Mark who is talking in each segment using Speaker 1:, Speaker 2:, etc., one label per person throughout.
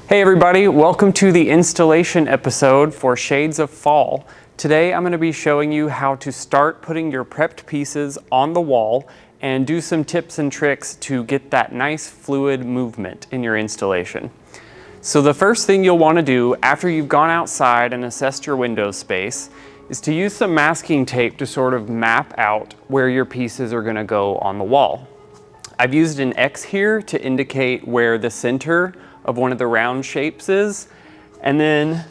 Speaker 1: Hey everybody, welcome to the installation episode for Shades of Fall. Today I'm going to be showing you how to start putting your prepped pieces on the wall and do some tips and tricks to get that nice fluid movement in your installation. So the first thing you'll want to do after you've gone outside and assessed your window space is to use some masking tape to sort of map out where your pieces are going to go on the wall. I've used an X here to indicate where the center of one of the round shapes is, and then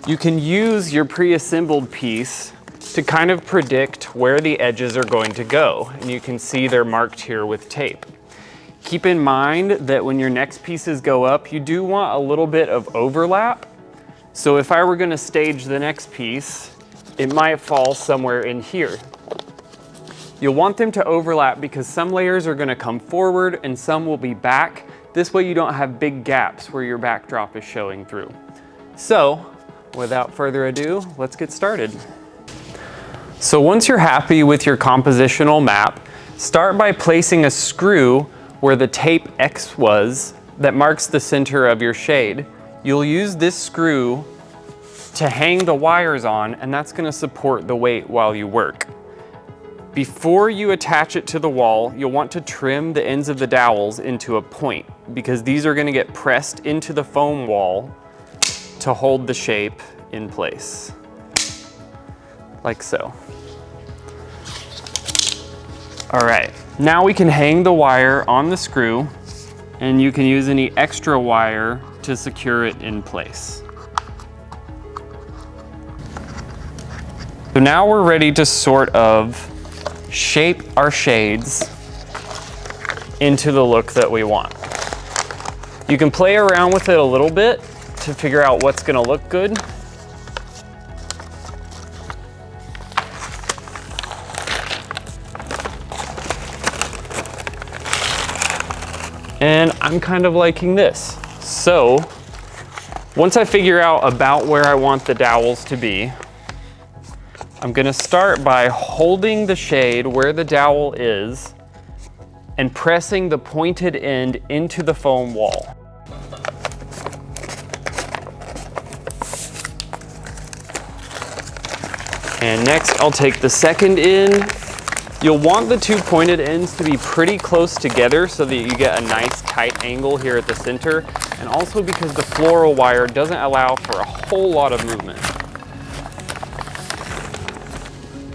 Speaker 1: you can use your pre-assembled piece to kind of predict where the edges are going to go, and you can see they're marked here with tape. Keep in mind that when your next pieces go up, you do want a little bit of overlap. So if I were going to stage the next piece, it might fall somewhere in here. You'll want them to overlap because some layers are going to come forward and some will be back. This way you don't have big gaps where your backdrop is showing through. So, without further ado, let's get started. So once you're happy with your compositional map, start by placing a screw where the tape X was that marks the center of your shade. You'll use this screw to hang the wires on, and that's going to support the weight while you work. Before you attach it to the wall, you'll want to trim the ends of the dowels into a point because these are going to get pressed into the foam wall to hold the shape in place, like so. All right, now we can hang the wire on the screw, and you can use any extra wire to secure it in place. So now we're ready to sort of shape our shades into the look that we want. You can play around with it a little bit to figure out what's going to look good. And I'm kind of liking this. So once I figure out about where I want the dowels to be, I'm going to start by holding the shade where the dowel is and pressing the pointed end into the foam wall. And next I'll take the second end. You'll want the two pointed ends to be pretty close together so that you get a nice tight angle here at the center, and also because the floral wire doesn't allow for a whole lot of movement.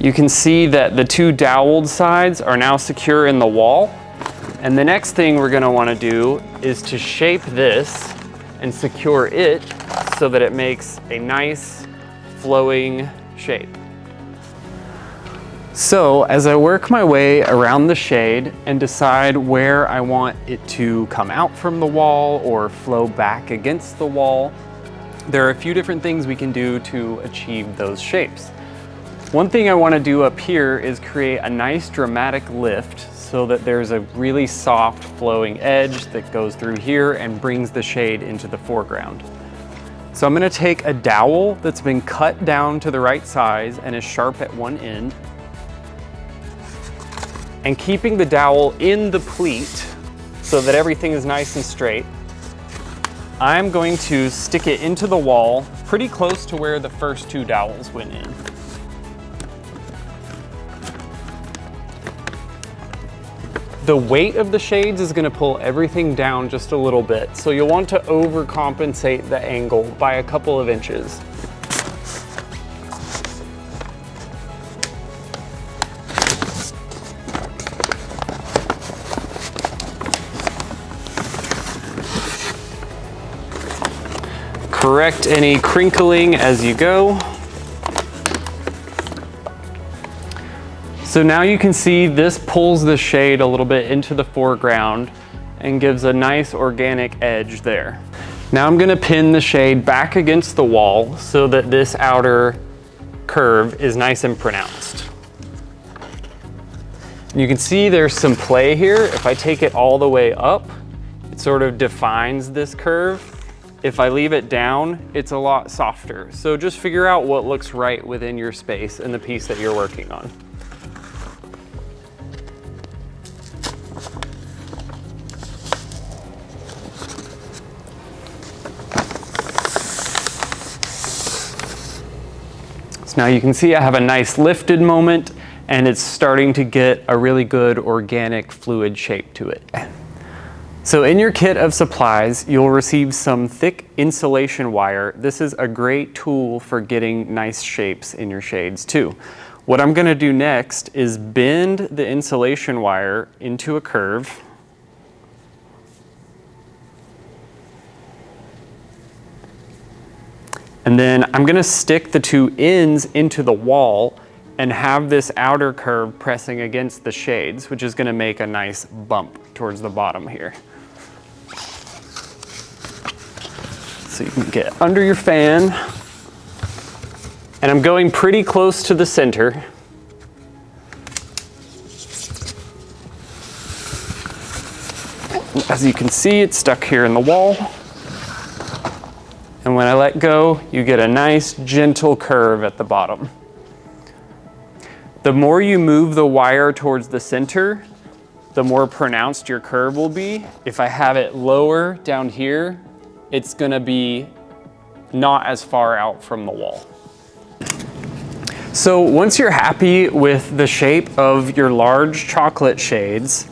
Speaker 1: You can see that the two doweled sides are now secure in the wall. And the next thing we're going to want to do is to shape this and secure it so that it makes a nice flowing shape. So as I work my way around the shade and decide where I want it to come out from the wall or flow back against the wall, there are a few different things we can do to achieve those shapes. One thing I want to do up here is create a nice dramatic lift so that there's a really soft flowing edge that goes through here and brings the shade into the foreground. So I'm going to take a dowel that's been cut down to the right size and is sharp at one end, and keeping the dowel in the pleat so that everything is nice and straight, I'm going to stick it into the wall pretty close to where the first two dowels went in. The weight of the shades is going to pull everything down just a little bit, so you'll want to overcompensate the angle by a couple of inches. Correct any crinkling as you go. So now you can see this pulls the shade a little bit into the foreground and gives a nice organic edge there. Now I'm going to pin the shade back against the wall so that this outer curve is nice and pronounced. You can see there's some play here. If I take it all the way up, it sort of defines this curve. If I leave it down, it's a lot softer. So just figure out what looks right within your space and the piece that you're working on. Now you can see I have a nice lifted moment, and it's starting to get a really good organic fluid shape to it. So in your kit of supplies, you'll receive some thick insulation wire. This is a great tool for getting nice shapes in your shades too. What I'm gonna do next is bend the insulation wire into a curve. And then I'm gonna stick the two ends into the wall and have this outer curve pressing against the shades, which is gonna make a nice bump towards the bottom here. So you can get under your fan. And I'm going pretty close to the center. As you can see, it's stuck here in the wall. And when I let go, you get a nice gentle curve at the bottom. The more you move the wire towards the center, the more pronounced your curve will be. If I have it lower down here, it's gonna be not as far out from the wall. So once you're happy with the shape of your large chocolate shades,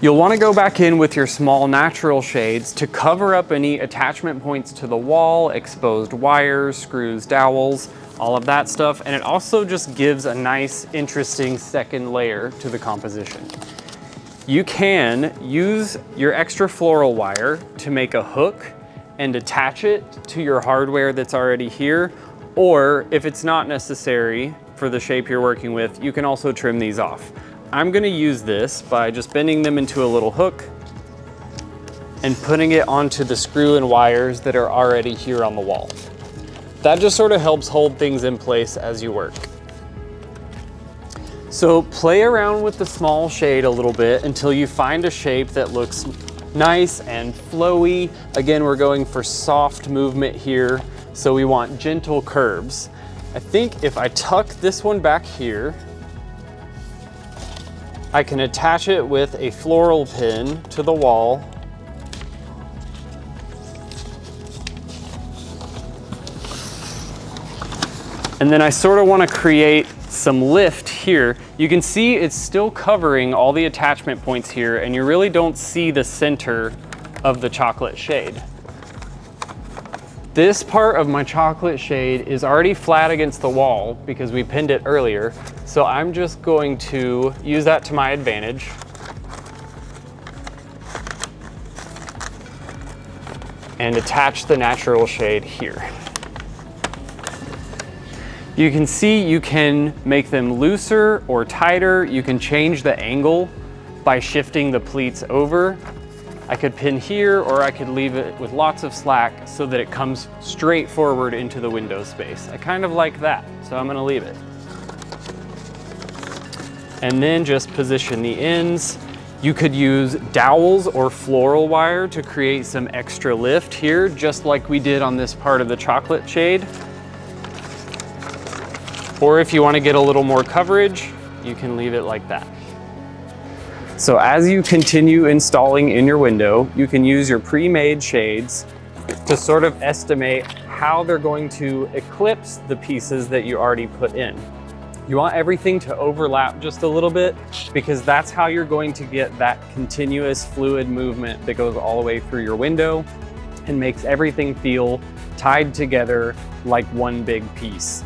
Speaker 1: you'll want to go back in with your small natural shades to cover up any attachment points to the wall, exposed wires, screws, dowels, all of that stuff. And it also just gives a nice, interesting second layer to the composition. You can use your extra floral wire to make a hook and attach it to your hardware that's already here. Or if it's not necessary for the shape you're working with, you can also trim these off. I'm gonna use this by just bending them into a little hook and putting it onto the screw and wires that are already here on the wall. That just sort of helps hold things in place as you work. So play around with the small shade a little bit until you find a shape that looks nice and flowy. Again, we're going for soft movement here, so we want gentle curves. I think if I tuck this one back here, I can attach it with a floral pin to the wall. And then I sort of want to create some lift here. You can see it's still covering all the attachment points here, and you really don't see the center of the chocolate shade. This part of my chocolate shade is already flat against the wall because we pinned it earlier. So I'm just going to use that to my advantage. And attach the natural shade here. You can see you can make them looser or tighter. You can change the angle by shifting the pleats over. I could pin here, or I could leave it with lots of slack so that it comes straight forward into the window space. I kind of like that, so I'm gonna leave it. And then just position the ends. You could use dowels or floral wire to create some extra lift here, just like we did on this part of the chocolate shade. Or if you want to get a little more coverage, you can leave it like that. So as you continue installing in your window, you can use your pre-made shades to sort of estimate how they're going to eclipse the pieces that you already put in. You want everything to overlap just a little bit, because that's how you're going to get that continuous fluid movement that goes all the way through your window and makes everything feel tied together like one big piece.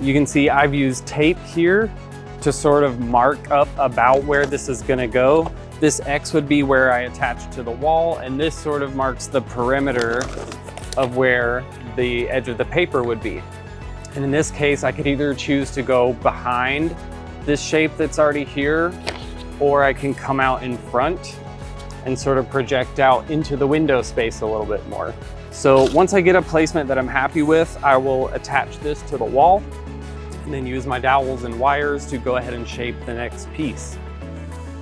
Speaker 1: You can see I've used tape here to sort of mark up about where this is gonna go. This X would be where I attach to the wall, and this sort of marks the perimeter of where the edge of the paper would be. And in this case, I could either choose to go behind this shape that's already here, or I can come out in front and sort of project out into the window space a little bit more. So once I get a placement that I'm happy with, I will attach this to the wall and then use my dowels and wires to go ahead and shape the next piece.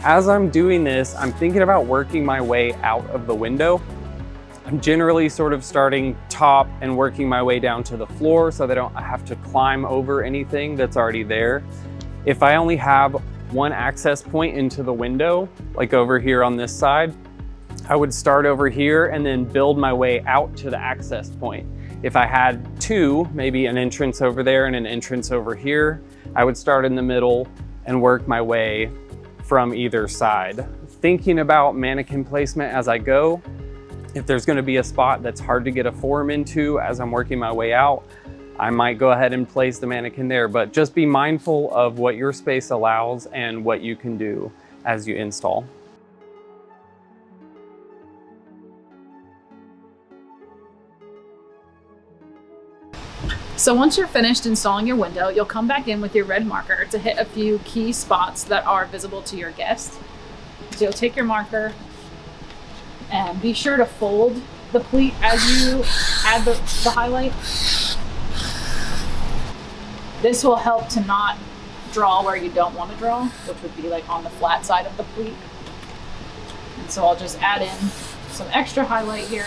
Speaker 1: As I'm doing this, I'm thinking about working my way out of the window. I'm generally sort of starting top and working my way down to the floor so that I don't have to climb over anything that's already there. If I only have one access point into the window, like over here on this side, I would start over here and then build my way out to the access point. If I had two, maybe an entrance over there and an entrance over here, I would start in the middle and work my way from either side. Thinking about mannequin placement as I go, if there's going to be a spot that's hard to get a form into as I'm working my way out, I might go ahead and place the mannequin there, but just be mindful of what your space allows and what you can do as you install.
Speaker 2: So once you're finished installing your window, you'll come back in with your red marker to hit a few key spots that are visible to your guest. So you'll take your marker and be sure to fold the pleat as you add the highlight. This will help to not draw where you don't want to draw, which would be like on the flat side of the pleat. And so I'll just add in some extra highlight here.